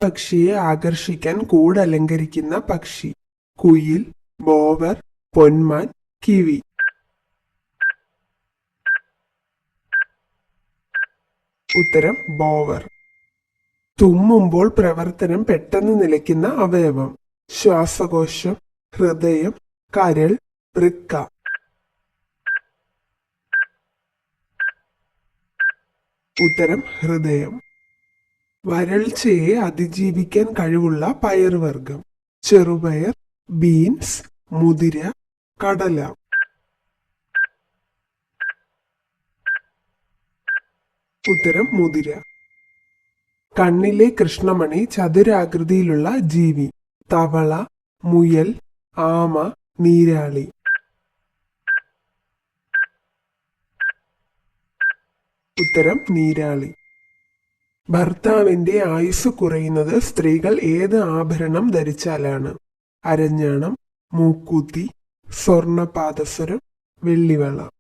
പക്ഷിയെ ആകർഷിക്കാൻ കൂടലങ്കരിക്കുന്ന പക്ഷി. കുയിൽ, ബോവർ, പൊന്മാൻ, കിവി. ഉത്തരം ബോവർ. തുമ്മുമ്പോൾ പ്രവർത്തനം പെട്ടെന്ന് നിലയ്ക്കുന്ന അവയവം. ശ്വാസകോശം, ഹൃദയം, കരൾ, വൃക്ക. ഉത്തരം ഹൃദയം. വരൾച്ചയെ അതിജീവിക്കാൻ കഴിവുള്ള പയറുവർഗം. ചെറുപയർ, ബീൻസ്, മുതിര, കടല. ഉത്തരം മുതിര. കണ്ണിലെ കൃഷ്ണമണി ചതുരാകൃതിയിലുള്ള ജീവി. തവള, മുയൽ, ആമ, നീരാളി. ഉത്തരം നീരാളി. ഭർത്താവിന്റെ ആയുസ് കുറയുന്നത് സ്ത്രീകൾ ഏത് ആഭരണം ധരിച്ചാലാണ്? അരഞ്ഞാണം, മൂക്കൂത്തി, സ്വർണപാദസരം, വെള്ളിവള.